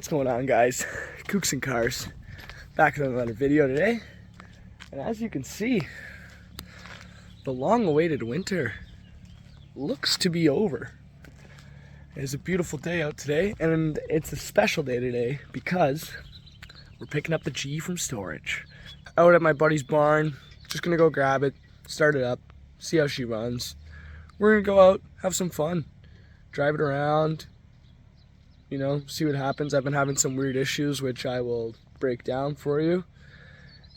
What's going on, guys? Kooks and Cars, back with another video today. And as you can see, the long-awaited winter looks to be over. It's a beautiful day out today, and it's a special day today because we're picking up the G from storage. Out at my buddy's barn, just gonna go grab it, start it up, see how she runs. We're gonna go out, have some fun, drive it around, you know, see what happens. I've been having some weird issues, which I will break down for you.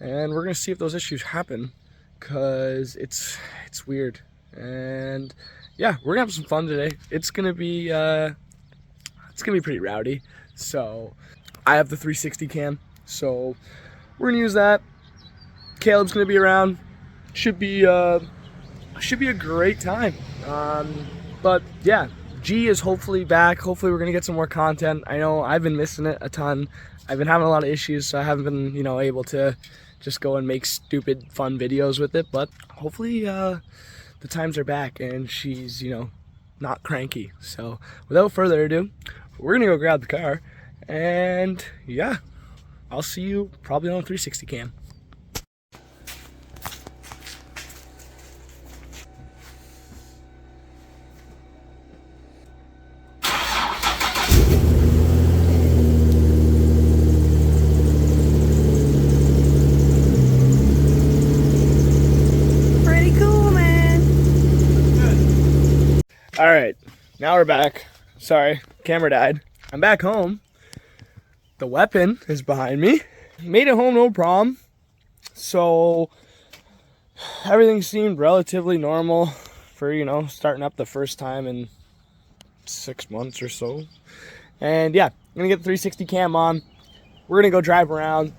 And we're gonna see if those issues happen, cause it's weird. And yeah, we're gonna have some fun today. It's gonna be pretty rowdy. So I have the 360 cam, so we're gonna use that. Caleb's gonna be around. Should be a great time. But yeah, G is hopefully back. Hopefully we're gonna get some more content. I know I've been missing it a ton. I've been having a lot of issues, so I haven't been, able to just go and make stupid fun videos with it. But hopefully the times are back and she's, not cranky. So without further ado, we're gonna go grab the car, and yeah, I'll see you probably on a 360 cam. All right, now we're back. Sorry, camera died. I'm back home. The weapon is behind me. Made it home no problem. So everything seemed relatively normal for, starting up the first time in 6 months or so. And yeah, I'm gonna get the 360 cam on. We're gonna go drive around,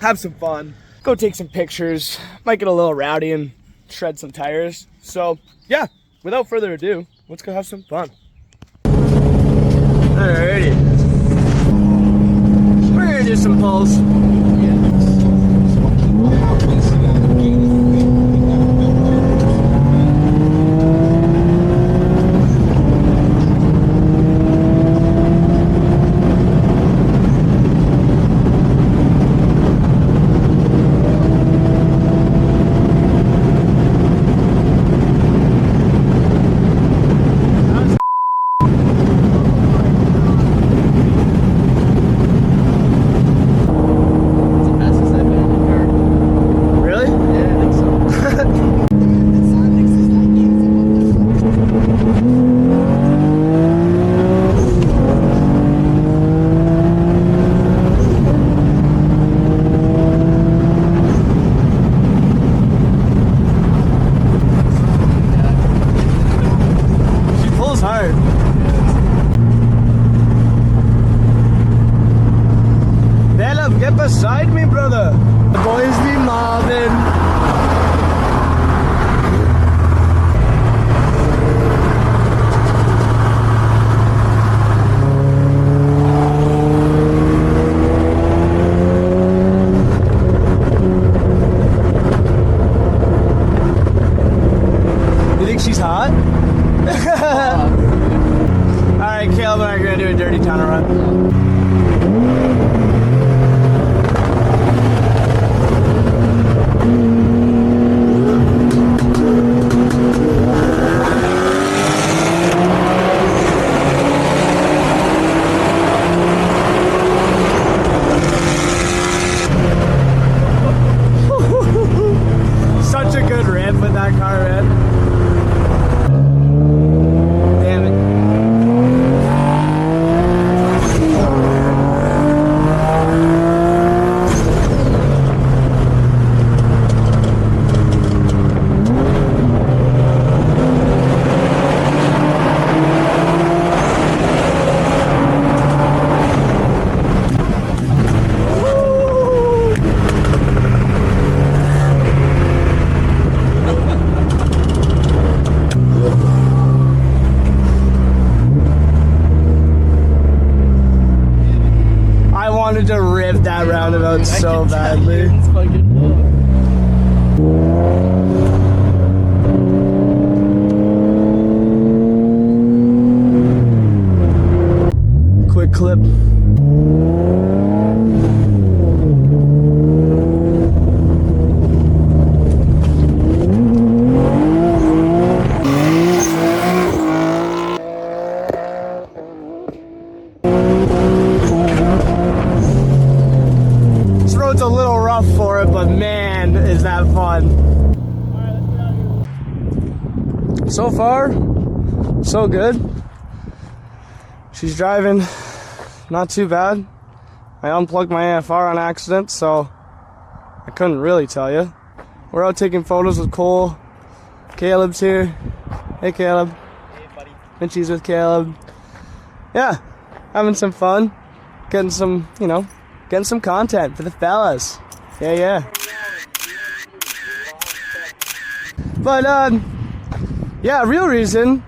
have some fun, go take some pictures. Might get a little rowdy and shred some tires. So yeah, without further ado, let's go have some fun. Alrighty. We're gonna do some pulls. Get beside me, brother. The boys be mobbing. You think she's hot? Alright, Caleb and I are gonna do a dirty tunnel run. Such a good ramp with that car, man. Damn it. Wanted to rip that roundabout so badly. It's fucking quick clip. This road's a little rough for it, but man, is that fun. So far, so good. She's driving not too bad. I unplugged my AFR on accident, so I couldn't really tell you. We're out taking photos with Cole. Caleb's here. Hey, Caleb. Hey, buddy. And she's with Caleb. Yeah, having some fun. Getting some, you know, getting some content for the fellas. Yeah, yeah. But, yeah, real reason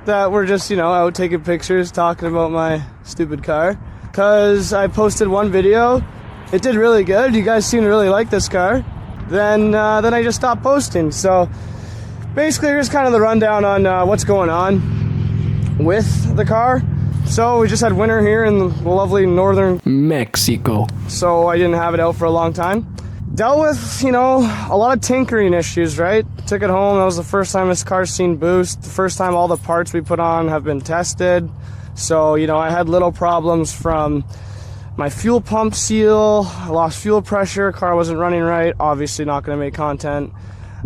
that we're just, you know, out taking pictures, talking about my stupid car. Because I posted one video. It did really good. You guys seem to really like this car. Then I just stopped posting. So basically, here's kind of the rundown on what's going on with the car. So we just had winter here in the lovely northern Mexico. So I didn't have it out for a long time. Dealt with, you know, a lot of tinkering issues, right? Took it home. That was the first time this car's seen boost. The first time all the parts we put on have been tested. So, you know, I had little problems from my fuel pump seal. I lost fuel pressure. Car wasn't running right. Obviously not going to make content.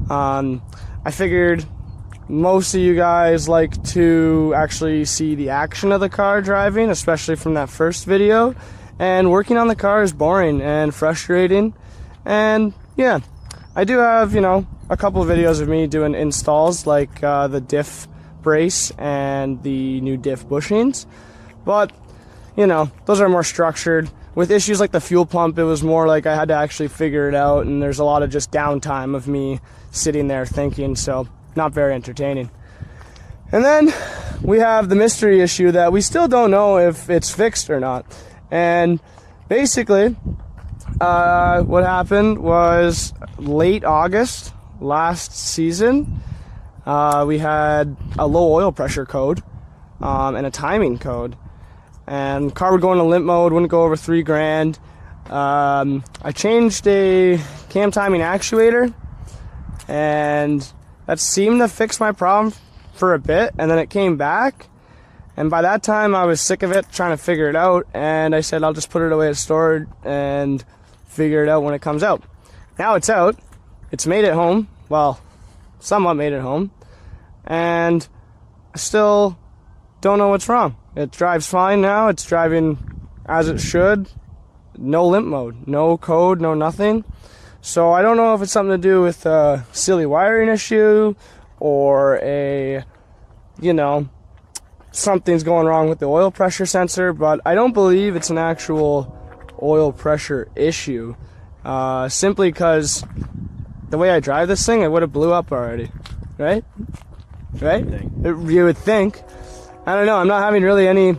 I figured most of you guys like to actually see the action of the car driving, especially from that first video. And working on the car is boring and frustrating. And yeah, I do have, you know, a couple of videos of me doing installs like the diff brace and the new diff bushings. But, you know, those are more structured. With issues like the fuel pump, it was more like I had to actually figure it out, and there's a lot of just downtime of me sitting there thinking, so not very entertaining. And then we have the mystery issue that we still don't know if it's fixed or not. And basically, what happened was late August last season, we had a low oil pressure code and a timing code. And car would go into limp mode, wouldn't go over $3,000. I changed a cam timing actuator, and that seemed to fix my problem for a bit, and then it came back. And by that time, I was sick of it, trying to figure it out, and I said I'll just put it away at storage and figure it out when it comes out. Now it's out. It's made it home. Well, somewhat made it home. And I still don't know what's wrong. It drives fine now. It's driving as it should. No limp mode, no code, no nothing. So I don't know if it's something to do with a silly wiring issue or a, you know, something's going wrong with the oil pressure sensor, but I don't believe it's an actual oil pressure issue. Simply because the way I drive this thing, it would have blew up already, right? Right? You would think. I don't know, I'm not having really any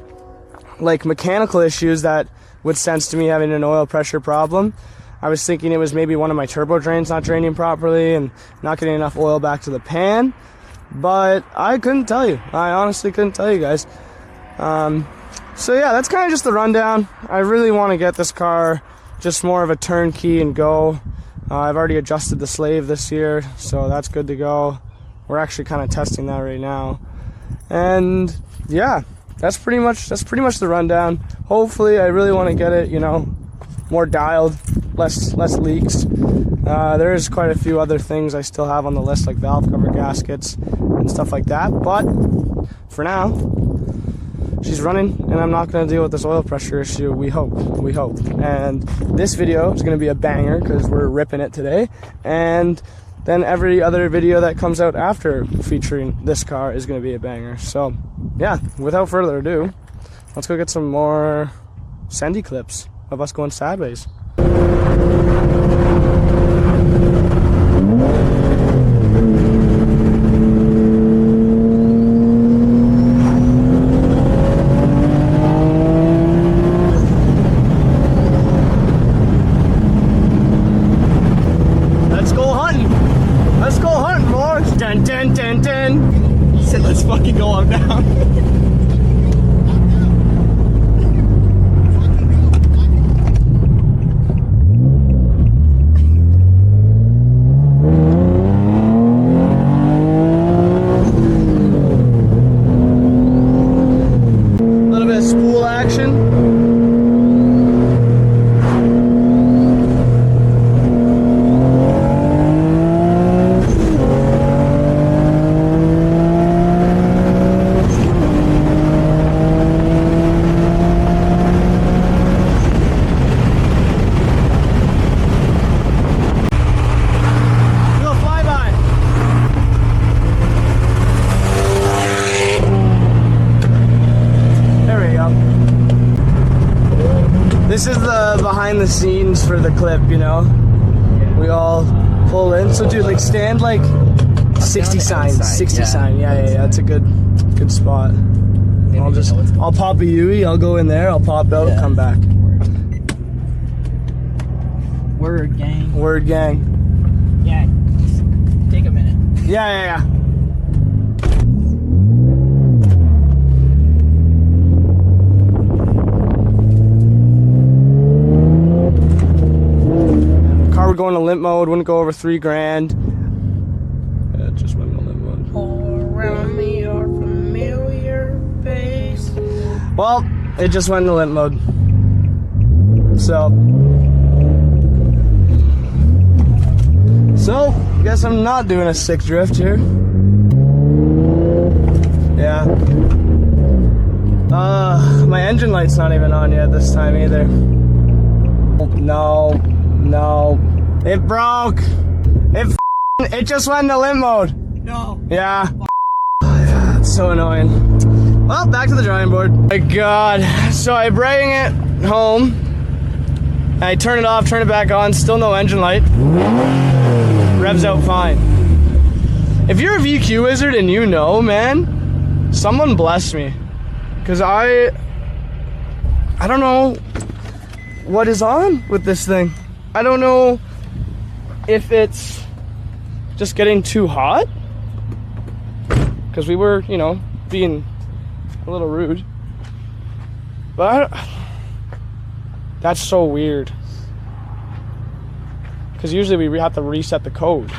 like mechanical issues that would sense to me having an oil pressure problem. I was thinking it was maybe one of my turbo drains not draining properly and not getting enough oil back to the pan, but I couldn't tell you. I honestly couldn't tell you guys. So yeah, that's kind of just the rundown. I really want to get this car just more of a turnkey and go. I've already adjusted the slave this year, so that's good to go. We're actually kind of testing that right now. And yeah, that's pretty much the rundown. Hopefully, I really want to get it, you know, more dialed, less leaks. There is quite a few other things I still have on the list, like valve cover gaskets and stuff like that. But for now, she's running, and I'm not going to deal with this oil pressure issue. We hope. And this video is going to be a banger because we're ripping it today. And then every other video that comes out after featuring this car is going to be a banger. So, yeah, without further ado, let's go get some more Sandy clips of us going sideways. He said, let's fucking go on down. traction. This is the behind the scenes for the clip, you know? We all pull in. So dude, like stand like 60 signs. 60 sign. Yeah, that's a good spot. I'll pop a Yui, I'll go in there, I'll pop out, come back. Word gang. Word gang. Yeah. Take a minute. Yeah. Car would go into limp mode, wouldn't go over $3,000. Yeah, it just went into limp mode. All around me your familiar face. Well, it just went into limp mode. So, guess I'm not doing a sick drift here. Yeah. My engine light's not even on yet this time either. No. It broke. It just went into limp mode. No. Yeah. It's so annoying. Well, back to the drawing board. My God. So I bring it home. I turn it off, turn it back on, still no engine light. Revs out fine. If you're a VQ wizard and you know, man, someone bless me. Cause I don't know what is on with this thing. I don't know if it's just getting too hot. Cause we were, you know, being a little rude. But that's so weird. Because usually we have to reset the code.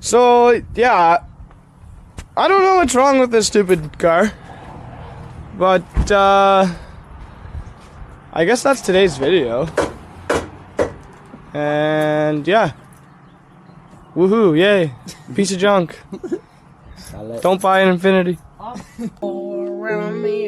So, yeah. I don't know what's wrong with this stupid car. But, I guess that's today's video. And, yeah. Woohoo, yay. Piece of junk. Don't buy an Infinity. All around me